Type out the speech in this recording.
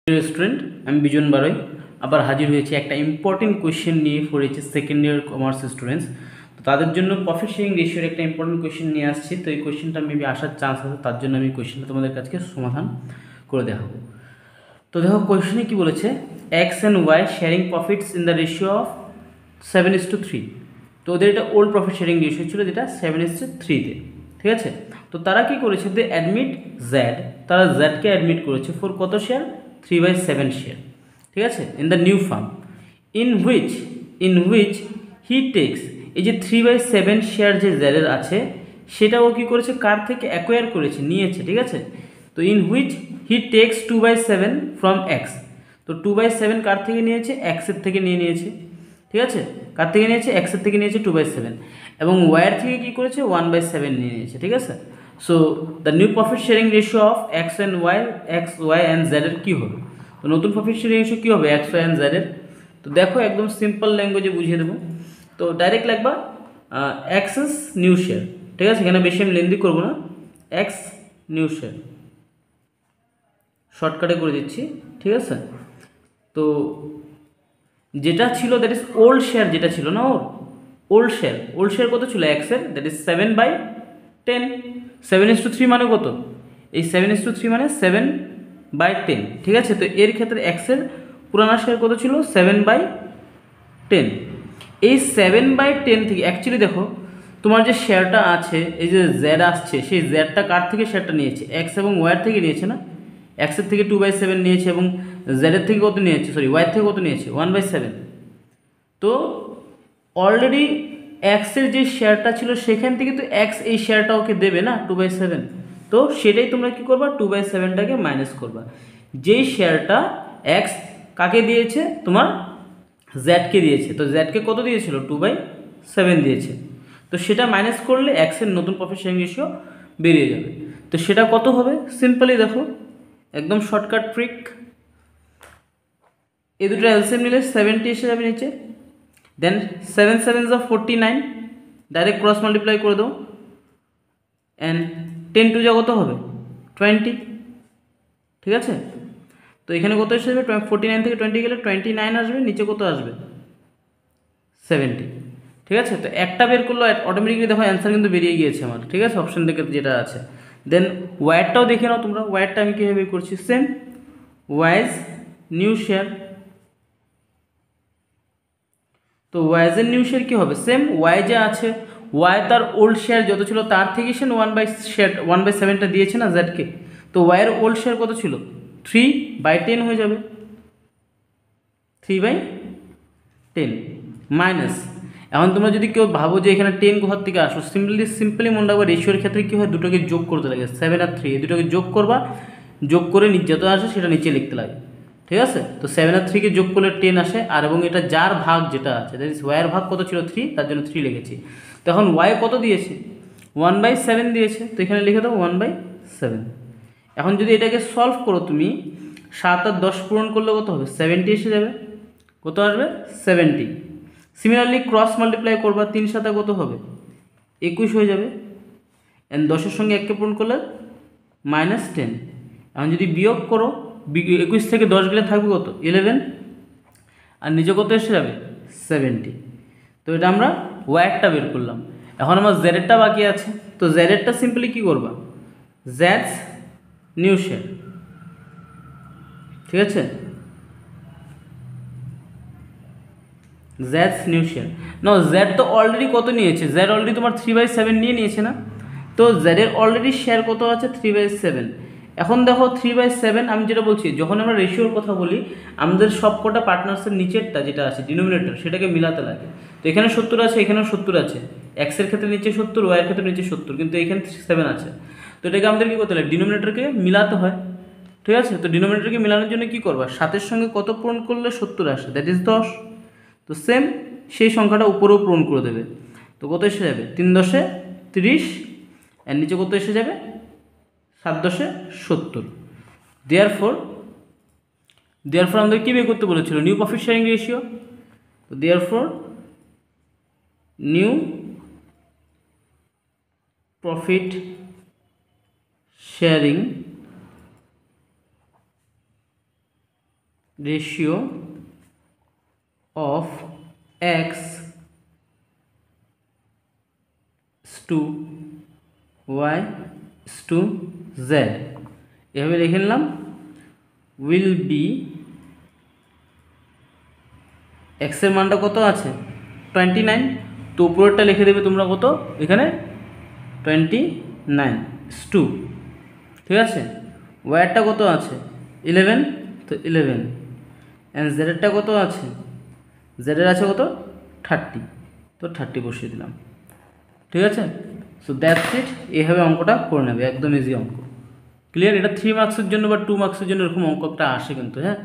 Student আমি বিজন বারই আবার হাজির হয়েছি একটা ইম্পর্টেন্ট কোয়েশ্চেন নিয়ে পড়েছি সেকেন্ড ইয়ার কমার্স স্টুডেন্টস। তো তাদের জন্য প্রফিট শেয়ারিং রেশিওর একটা ইম্পর্টেন্ট কোয়েশ্চেন নিয়ে আসছি। তো এই কোয়েশ্চেনটা মেবি আসার চান্স আছে, তার জন্য আমি কোয়েশ্চেনটা তোমাদের কাছে সমাধান করে দেখাবো। তো দেখো কোয়েশ্চেনে কি বলেছে, X and Y sharing profits in the ratio of 7:3। তো ওদের এটা ওল্ড প্রফিট শেয়ারিং রেশিও ছিল যেটা 7:3-তে, ঠিক আছে। তো তারা কি করেছে, দে অ্যাডমিট জেড, তারা জেডকে অ্যাডমিট করেছে ফর কত শেয়ার, 3/7 শেয়ার, ঠিক আছে, in the new firm in which he takes. এই যে 3/7 শেয়ার যে জেডের আছে সেটাও কি করেছে, কার থেকে অ্যাকোয়ার করেছে, নিয়েছে, ঠিক আছে। তো in which he takes 2/7 from x. তো 2/7 কার থেকে নিয়েছে, এক্সের থেকে নিয়েছে, ঠিক আছে। কার থেকে নিয়েছে, এক্সের থেকে নিয়েছে 2/7, এবং ওয়াইয়ের থেকে কী করেছে, 1/7 নিয়েছে, ঠিক আছে। So the new profit sharing ratio of X Y and জেডের কী হবে। তো নতুন প্রফিট শেয়ারিং রেশিও কী হবে এক্স ওয়াই অ্যান্ড জেডের। তো দেখো একদম সিম্পল ল্যাঙ্গুয়েজে বুঝিয়ে দেবো। তো ডাইরেক্ট লাগবা এক্স ইজ নিউ শেয়ার, ঠিক আছে, এখানে বেশি আমি লেন্দি করবো না, এক্স নিউ শেয়ার শর্টকাটে করে দিচ্ছি, ঠিক আছে। তো যেটা ছিল দ্যাট ইজ ওল্ড শেয়ার, যেটা ছিল না ওর ওল্ড শেয়ার কত ছিল এক্সের, দ্যাট ইজ 7/10। 7:3 মানে কত, এই 7:3 মানে 7/10, ঠিক আছে। তো এর ক্ষেত্রে এক্সের পুরানা শেয়ার কত ছিল, 7/10। এই 7/10 থেকে অ্যাকচুয়ালি দেখো তোমার যে শেয়ারটা আছে, এই যে জেড আসছে, সেই জেডটা কার থেকে শেয়ারটা নিয়েছে, এক্স এবং ওয়াইয়ের থেকে নিয়েছে না। এক্সের থেকে 2/7 নিয়েছে এবং জেডের থেকে কত নিয়েছে, ওয়াইয়ের থেকে কত নিয়েছে, 1/7। তো অলরেডি এক্সের যে শেয়ারটা ছিল সেখান থেকে তো এক্স এই শেয়ারটা ওকে দেবে না 2/7। তো সেটাই তোমরা কি করবা, 2/7টাকে মাইনাস করবা। যেই শেয়ারটা এক্স কাকে দিয়েছে, তোমার জেডকে দিয়েছে, তো জেডকে কত দিয়েছিল, 2/7 দিয়েছে। তো সেটা মাইনাস করলে এক্সের নতুন প্রফিট শেয়ারিং রেশিও বেরিয়ে যাবে। তো সেটা কত হবে, সিম্পলি দেখো একদম শর্টকাট ট্রিক, এই দুটো এলসিএম নিলে 70 এসে যাবে নিচে, দেন 7 7 যা 49, ডাইরেক্ট ক্রস মাল্টিপ্লাই করে দাও, অ্যান্ড 10 2 যা কত হবে 20, ঠিক আছে। তো এখানে কত এসে যাবে, 49 থেকে 20 গেলে 29 আসবে, নিচে কত আসবে 70, ঠিক আছে। তো একটা বের করলো অটোমেটিকলি দেখো অ্যান্সার কিন্তু বেরিয়ে গিয়েছে আমার, ঠিক আছে, অপশন থেকে যেটা আছে। দেন ওয়াইটাও দেখে নাও তোমরা, ওয়াইটা আমি কীভাবে বের করছি, সেম ওয়াইজ নিউ শেয়ার। তো ওয়াইজের নিউ শেয়ার কী হবে, সেম ওয়াই যা আছে, ওয়াই তার ওল্ড শেয়ার যত ছিল তার থেকে সে 1/7টা দিয়েছে না জেডকে। তো ওয়াইয়ের ওল্ড শেয়ার কত ছিল, 3/10 হয়ে যাবে, 3/10 মাইনাস। এখন তোমরা যদি কেউ ভাবো যে এখানে 10 কোথার থেকে আসো, সিম্পলি মনে রাখবা রেশিওর ক্ষেত্রে কী হয়, দুটোকে যোগ করতে লাগে, 7 আর 3 এই দুটোকে যোগ করবা, যোগ করে যত আসে সেটা নিচে লিখতে লাগে, ঠিক আছে। তো 7 আর 3কে যোগ করলে 10 আসে, আর এবং এটা যার ভাগ যেটা আছে, দ্যাট ইজ ওয়াইয়ের ভাগ কত ছিল 3, তার জন্য 3 লিখেছি। তো এখন ওয়াই কত দিয়েছে, 1/7 দিয়েছে, তো এখানে লিখে দাও 1/7। এখন যদি এটাকে সলভ করো তুমি, 7 আর 10 পূরণ করলে কত হবে, 70 এসে যাবে, কত আসবে 70। সিমিলারলি ক্রস মাল্টিপ্লাই করবা, 3 7 কত হবে 21 হয়ে যাবে, অ্যান্ড 10-এর সঙ্গে 1কে পূরণ করলে -10। এখন যদি বিয়োগ করো, 21 থেকে 10 গেলে থাকবে কত 11, আর নিচে কত এসে যাবে 70। তো এটা আমরা ওয়াইয়েরটা বের করলাম। এখন আমার জেডেরটা বাকি আছে, তো জেডেরটা সিম্পলি কী করবা, জেডস নিউ শেয়ার, ঠিক আছে, জেডস নিউ শেয়ার। না, জেড তো অলরেডি কত নিয়েছে, জেড অলরেডি তোমার 3/7 নিয়েছে না। তো জেডের অলরেডি শেয়ার কত আছে, 3/7। এখন দেখো 3/7, আমি যেটা বলছি, যখন আমরা রেশিওর কথা বলি আমাদের সব কটা পার্টনার্সের নিচেরটা যেটা আছে ডিনোমিনেটর সেটাকে মিলাতে লাগে। তো এখানে 70 আছে, এখানেও 70 আছে, এক্সের ক্ষেত্রে নিচে 70, ওয়াইয়ের ক্ষেত্রে নিচে 70, কিন্তু এখানে 7 আছে। তো এটাকে আমাদের কী করতে লাগে, ডিনোমিনেটরকে মিলাতে হয়, ঠিক আছে। তো ডিনোমিনেটরকে মিলানোর জন্য কী করবা, 7-এর সঙ্গে কত পূরণ করলে 70 আসে, দ্যাট ইজ 10। তো সেম সেই সংখ্যাটা উপরেও পূরণ করে দেবে, তো কত এসে যাবে 3 10 30, এর নিচে কত এসে যাবে 7 10 70। দেয়ারফর আমাদের কী বের করতে বলেছিল, নিউ প্রফিট শেয়ারিং রেশিও। তো therefore new profit sharing ratio of X to Y to Z, এভাবে লিখে নিলাম। উইল বি, এক্সের মানটা কত আছে 29, তো উপরেরটা লিখে দেবে তোমরা কত এখানে 29 টু, ঠিক আছে। ওয়াইয়েরটা কত আছে 11, তো 11, অ্যান্ড জেডেরটা কত আছে, জেডের আছে কত 30, তো 30 বসিয়ে দিলাম, ঠিক আছে। সো দ্যাটস ইট, এইভাবে অঙ্কটা করে নেবে, একদম ইজি অঙ্ক। ক্লিয়ার? এটা 3 মার্কসের জন্য বা 2 মার্কসের জন্য এরকম অঙ্কটা আসে কিন্তু, হ্যাঁ।